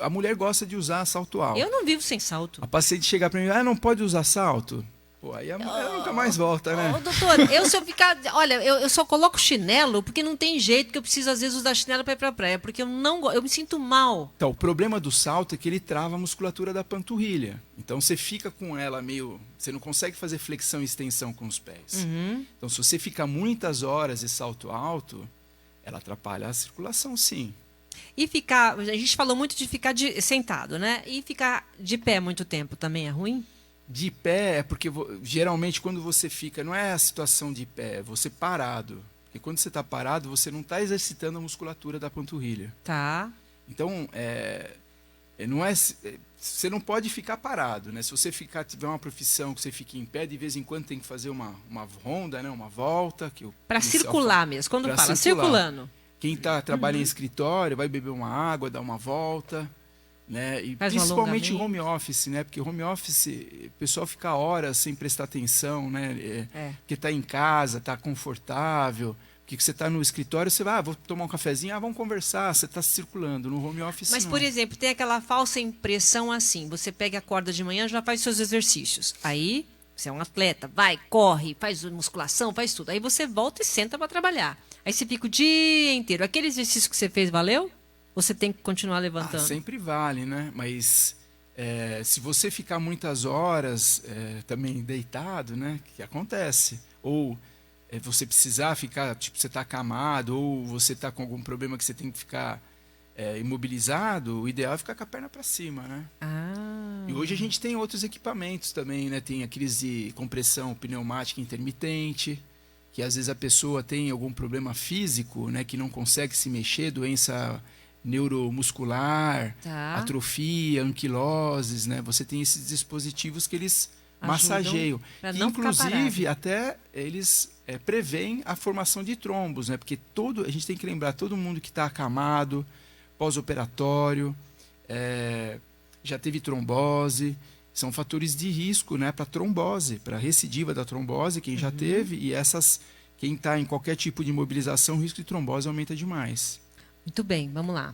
a mulher gosta de usar salto alto. Eu não vivo sem salto. A paciente chega para mim, não pode usar salto? Pô, aí a mulher nunca mais volta, né? Doutor, se eu ficar... Olha, eu só coloco chinelo porque não tem jeito, que eu preciso às vezes usar chinelo para ir para a praia, porque eu me sinto mal. Então, o problema do salto é que ele trava a musculatura da panturrilha. Então, você fica com ela meio... Você não consegue fazer flexão e extensão com os pés. Uhum. Então, se você fica muitas horas de salto alto, ela atrapalha a circulação, sim. E ficar... A gente falou muito de ficar sentado, né? E ficar de pé muito tempo também é ruim? De pé é porque geralmente quando você fica, não é a situação de pé, é você parado. Porque quando você está parado, você não está exercitando a musculatura da panturrilha. Tá. Então, você não pode ficar parado, né? Se você tiver uma profissão que você fique em pé, de vez em quando tem que fazer uma ronda, né? Uma volta. Para circular mesmo, quando fala circulando. Quem trabalha em escritório vai beber uma água, dar uma volta. Né? E principalmente home office, né? Porque home office, o pessoal fica horas sem prestar atenção, né? Porque está em casa, está confortável. Porque você está no escritório, você vai, vou tomar um cafezinho, vamos conversar, você está circulando. No home office Mas, não. Por exemplo, tem aquela falsa impressão assim, você pega a corda de manhã, já faz seus exercícios. Aí, você é um atleta, vai, corre, faz musculação, faz tudo. Aí você volta e senta para trabalhar. Aí você fica o dia inteiro. Aquele exercício que você fez, valeu? Você tem que continuar levantando? Sempre vale, né? Mas se você ficar muitas horas também deitado, né? Que acontece. Ou você precisar ficar, tipo, você está acamado, ou você está com algum problema que você tem que ficar imobilizado, o ideal é ficar com a perna para cima, né? E hoje a gente tem outros equipamentos também, né? Tem aqueles de compressão pneumática intermitente, que às vezes a pessoa tem algum problema físico, né? Que não consegue se mexer, doença neuromuscular, atrofia, anquiloses, né? Você tem esses dispositivos que eles massageiam. Que, inclusive, até eles preveem a formação de trombos, né? Porque a gente tem que lembrar, todo mundo que está acamado, pós-operatório, já teve trombose, são fatores de risco, né? Para trombose, para recidiva da trombose, quem já teve, e quem está em qualquer tipo de imobilização, o risco de trombose aumenta demais. Muito bem, vamos lá.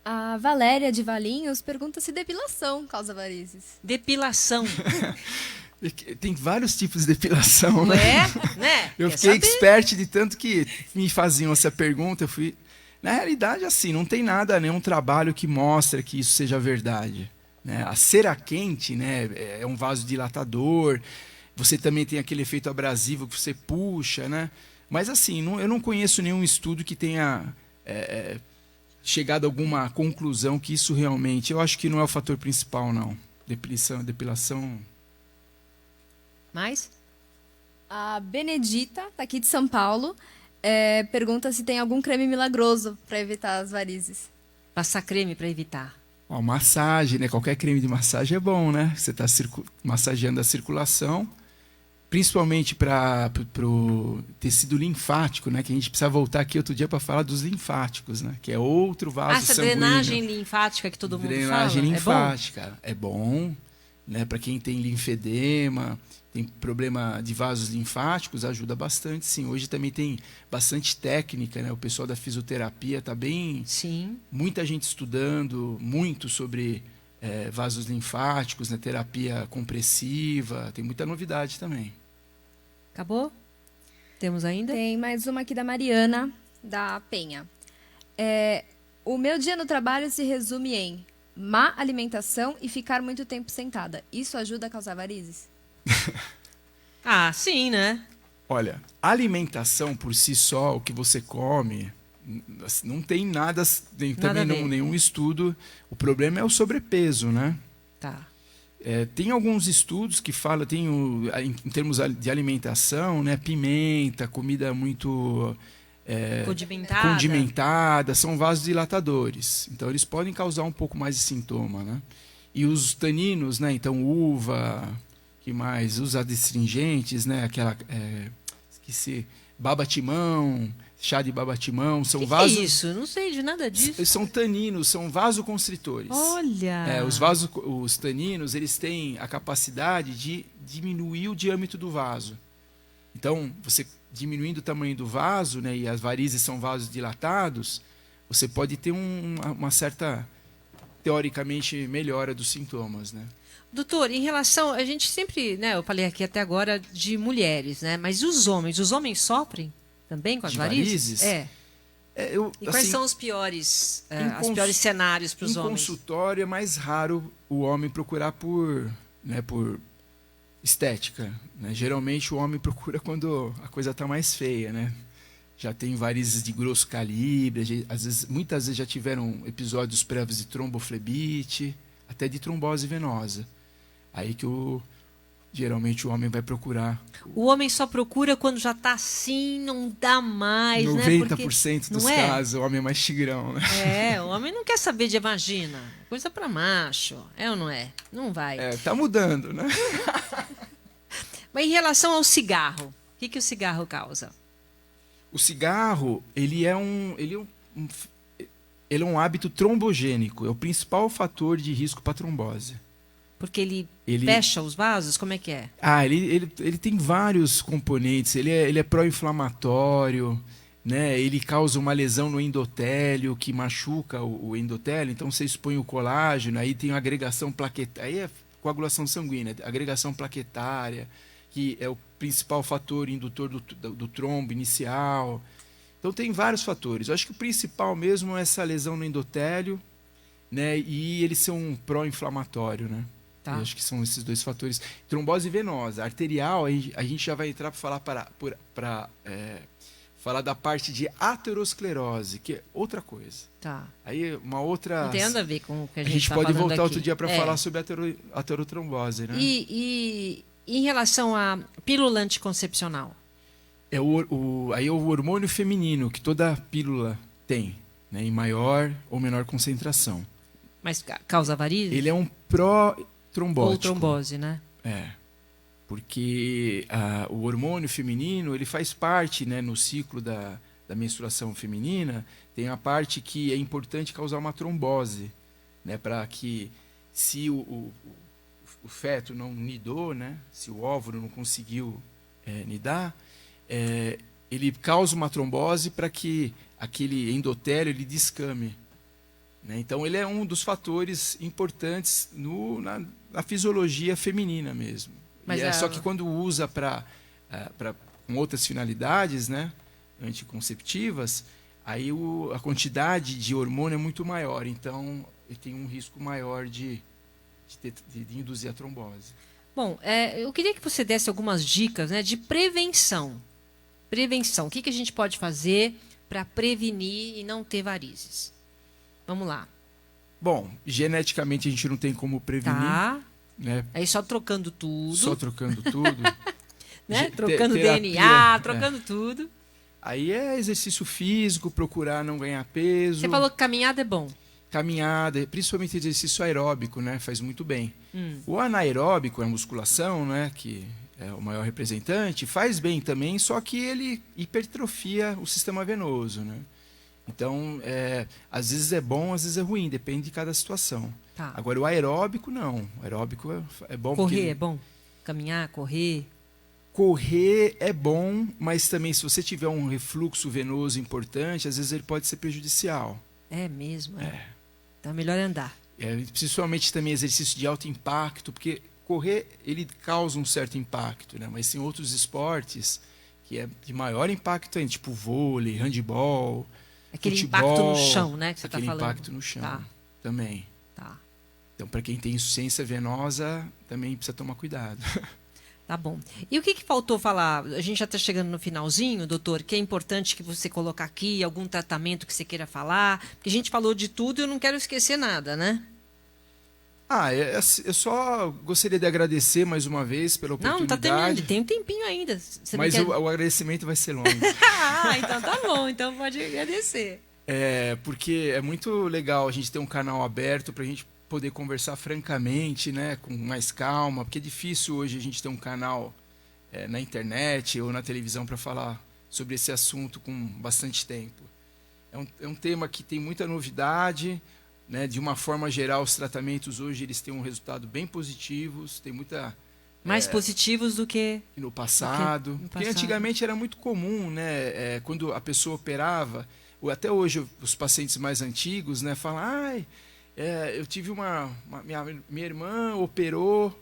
A Valéria de Valinhos pergunta se depilação causa varizes. Depilação. Tem vários tipos de depilação, né? Né? Eu fiquei expert de tanto que me faziam essa pergunta. Na realidade, assim, não tem nada, nenhum trabalho que mostra que isso seja verdade. né? A cera quente, né, é um vasodilatador. Você também tem aquele efeito abrasivo que você puxa, né? Mas assim, eu não conheço nenhum estudo que tenha chegado a alguma conclusão que isso realmente... Eu acho que não é o fator principal, não. Depilação... Mais? A Benedita, tá aqui de São Paulo, pergunta se tem algum creme milagroso para evitar as varizes. Passar creme para evitar. Massagem, né? Qualquer creme de massagem é bom, né? Você está massageando a circulação, principalmente para o tecido linfático, né? Que a gente precisa voltar aqui outro dia para falar dos linfáticos, né? Que é outro vaso sanguíneo. Drenagem linfática que todo mundo fala. Drenagem linfática. É bom, né? Para quem tem linfedema, tem problema de vasos linfáticos, ajuda bastante, sim. Hoje também tem bastante técnica, né? O pessoal da fisioterapia está bem... Sim. Muita gente estudando muito sobre vasos linfáticos, né? Terapia compressiva. Tem muita novidade também. Acabou? Temos ainda? Tem mais uma aqui da Mariana, da Penha. O meu dia no trabalho se resume em má alimentação e ficar muito tempo sentada. Isso ajuda a causar varizes? Sim, né? Olha, a alimentação por si só, o que você come, não tem nada, nenhum estudo. O problema é o sobrepeso, né? Tá. Tem alguns estudos que falam, em termos de alimentação, né? Pimenta, comida muito condimentada, são vasodilatadores. Então, eles podem causar um pouco mais de sintoma, né? E os taninos, né? Então, uva, que mais? Os adstringentes, né? Esqueci, baba-timão, chá de baba-timão, são vasos... Que é isso? Não sei de nada disso. São taninos, são vasoconstritores. Olha! Os taninos, eles têm a capacidade de diminuir o diâmetro do vaso. Então, você diminuindo o tamanho do vaso, né, e as varizes são vasos dilatados, você pode ter uma certa, teoricamente, melhora dos sintomas, né? Doutor, em relação... A gente sempre, né, eu falei aqui até agora de mulheres, né? Mas os homens sofrem também com as varizes? E quais são os piores cenários para os homens? Em consultório é mais raro o homem procurar por estética, né? Geralmente o homem procura quando a coisa está mais feia, né? Já tem varizes de grosso calibre, muitas vezes já tiveram episódios prévios de tromboflebite, até de trombose venosa. Aí que geralmente o homem vai procurar. O homem só procura quando já está assim, não dá mais, 90% dos casos, o homem é mais tigrão, né? O homem não quer saber de vagina. Coisa para macho. É ou não é? Não vai. Tá mudando, né? Mas em relação ao cigarro, o que o cigarro causa? O cigarro, ele é um hábito trombogênico. É o principal fator de risco para trombose. Porque ele fecha os vasos? Como é que é? Ele tem vários componentes. Ele é pró-inflamatório, né? Ele causa uma lesão no endotélio, que machuca o endotélio. Então, você expõe o colágeno, aí tem a agregação plaquetária. Aí é coagulação sanguínea, agregação plaquetária, que é o principal fator indutor do trombo inicial. Então, tem vários fatores. Eu acho que o principal mesmo é essa lesão no endotélio, né? E ele ser um pró-inflamatório, né? Tá. Eu acho que são esses dois fatores. Trombose venosa, arterial, a gente já vai entrar para falar da parte de aterosclerose, que é outra coisa. Tá. Aí uma outra... Não tem nada a ver com o que a gente está falando aqui. A gente pode voltar outro dia para falar sobre a aterotrombose, né? E em relação à pílula anticoncepcional? Aí é o hormônio feminino, que toda pílula tem, né, em maior ou menor concentração. Mas causa varizes? Ele é um pró-trombótico. Ou trombose, né? Porque o hormônio feminino, ele faz parte, né, no ciclo da menstruação feminina, tem a parte que é importante causar uma trombose, né, para que se o feto não nidou, né, se o óvulo não conseguiu nidar, ele causa uma trombose para que aquele endotélio ele descame. Né? Então, ele é um dos fatores importantes na fisiologia feminina mesmo. Mas só que quando usa com outras finalidades, né, anticonceptivas, aí a quantidade de hormônio é muito maior. Então, ele tem um risco maior de de induzir a trombose. Bom, eu queria que você desse algumas dicas, né, de prevenção. Prevenção. O que a gente pode fazer para prevenir e não ter varizes? Vamos lá. Bom, geneticamente a gente não tem como prevenir. Tá. Né? Aí só trocando tudo. Só trocando tudo. Né? Trocando terapia, DNA, trocando tudo. Aí é exercício físico, procurar não ganhar peso. Você falou que caminhada é bom. Caminhada, principalmente exercício aeróbico, né? Faz muito bem. O anaeróbico, a musculação, né? Que é o maior representante, faz bem também, só que ele hipertrofia o sistema venoso, né? Então, às vezes é bom, às vezes é ruim, depende de cada situação. Tá. Agora, o aeróbico, não. O aeróbico é bom. Correr é bom? Caminhar, correr? Correr é bom, mas também se você tiver um refluxo venoso importante, às vezes ele pode ser prejudicial. É mesmo? Então é melhor andar. Principalmente também exercício de alto impacto, porque correr ele causa um certo impacto, né? Mas tem outros esportes que é de maior impacto ainda, tipo vôlei, handebol, aquele futebol, impacto no chão, né, que você está falando. Aquele impacto no chão também. Tá. Então, para quem tem insuficiência venosa, também precisa tomar cuidado. Tá bom. E o que faltou falar? A gente já está chegando no finalzinho, doutor, que é importante que você coloque aqui, algum tratamento que você queira falar, porque a gente falou de tudo e eu não quero esquecer nada, né? Eu só gostaria de agradecer mais uma vez pela oportunidade. Não tá terminando, tem um tempinho ainda. Mas o agradecimento vai ser longo. Então tá bom, então pode agradecer. Porque é muito legal a gente ter um canal aberto para a gente poder conversar francamente, né, com mais calma, porque é difícil hoje a gente ter um canal na internet ou na televisão para falar sobre esse assunto com bastante tempo. É um tema que tem muita novidade, né, de uma forma geral os tratamentos hoje eles têm um resultado bem positivos, tem muita mais positivos do que no passado, porque antigamente era muito comum, né, quando a pessoa operava, ou até hoje os pacientes mais antigos, né, falam, eu tive minha irmã operou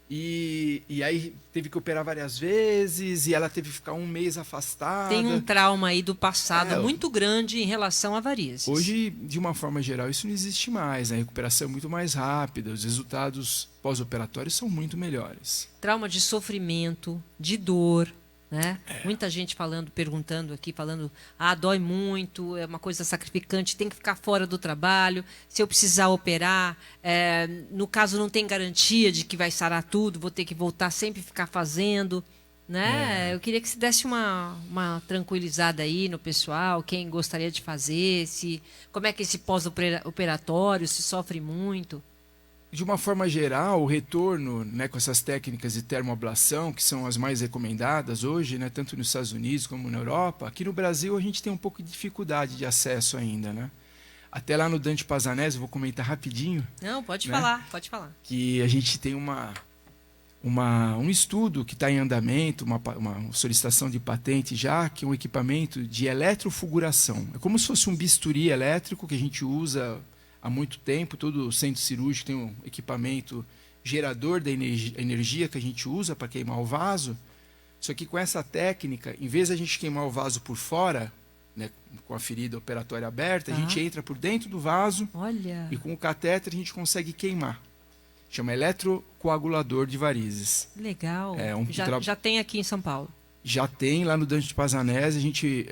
e aí teve que operar várias vezes e ela teve que ficar um mês afastada. Tem um trauma aí do passado muito grande em relação a varizes. Hoje, de uma forma geral, isso não existe mais. A recuperação é muito mais rápida, os resultados pós-operatórios são muito melhores. Trauma de sofrimento, de dor, né? Muita gente perguntando aqui, dói muito, é uma coisa sacrificante, tem que ficar fora do trabalho, se eu precisar operar, no caso não tem garantia de que vai sarar tudo, vou ter que voltar sempre ficar fazendo, né? Eu queria que você desse uma tranquilizada aí no pessoal, quem gostaria de fazer, como é que esse pós-operatório, se sofre muito. De uma forma geral, o retorno, né, com essas técnicas de termoablação, que são as mais recomendadas hoje, né, tanto nos Estados Unidos como na Europa, aqui no Brasil a gente tem um pouco de dificuldade de acesso ainda, né? Até lá no Dante Pazanese, eu vou comentar rapidinho. Não, pode pode falar. Que a gente tem um estudo que está em andamento, uma solicitação de patente já, que é um equipamento de eletrofuguração. É como se fosse um bisturi elétrico que a gente usa há muito tempo. Todo centro cirúrgico tem um equipamento gerador da energia que a gente usa para queimar o vaso. Só que com essa técnica, em vez de a gente queimar o vaso por fora, né, com a ferida operatória aberta, a gente entra por dentro do vaso. Olha. E com o catéter a gente consegue queimar. Chama eletrocoagulador de varizes. Legal. Já tem aqui em São Paulo. Já tem lá no Dante de Pazanese. A gente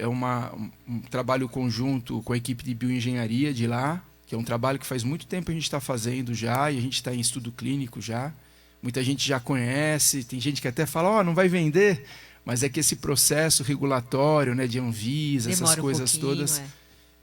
um trabalho conjunto com a equipe de bioengenharia de lá, que é um trabalho que faz muito tempo a gente está fazendo já, e a gente está em estudo clínico já. Muita gente já conhece, tem gente que até fala, não vai vender, mas é que esse processo regulatório, né, de Anvisa, essas coisas todas,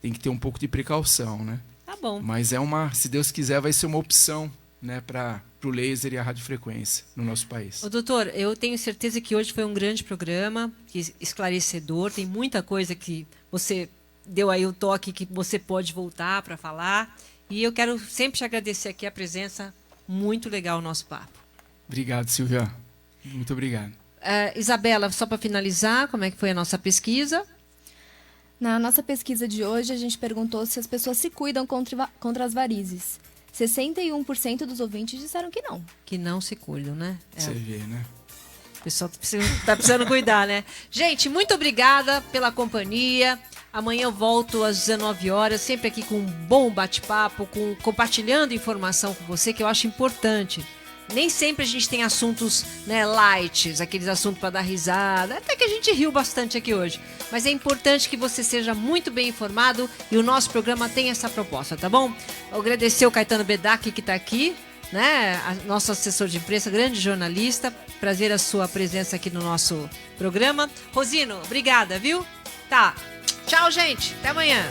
tem que ter um pouco de precaução, né? Tá bom. Mas se Deus quiser, vai ser uma opção, né, para o laser e a radiofrequência no nosso país. Ô, doutor, eu tenho certeza que hoje foi um grande programa, esclarecedor, tem muita coisa que você deu aí o toque que você pode voltar para falar. E eu quero sempre te agradecer aqui a presença. Muito legal o nosso papo. Obrigado, Silvia. Muito obrigado. Isabela, só para finalizar, como é que foi a nossa pesquisa? Na nossa pesquisa de hoje, a gente perguntou se as pessoas se cuidam contra as varizes. 61% dos ouvintes disseram que não. Que não se cuidam, né? Você vê, né? O pessoal tá precisando cuidar, né? Gente, muito obrigada pela companhia. Amanhã eu volto às 19 horas, sempre aqui com um bom bate-papo, compartilhando informação com você, que eu acho importante. Nem sempre a gente tem assuntos, né, light, aqueles assuntos para dar risada, até que a gente riu bastante aqui hoje. Mas é importante que você seja muito bem informado e o nosso programa tem essa proposta, tá bom? Eu agradecer o Caetano Bedak que está aqui, né, nosso assessor de imprensa, grande jornalista. Prazer a sua presença aqui no nosso programa. Rosino, obrigada, viu? Tá. Tchau, gente. Até amanhã.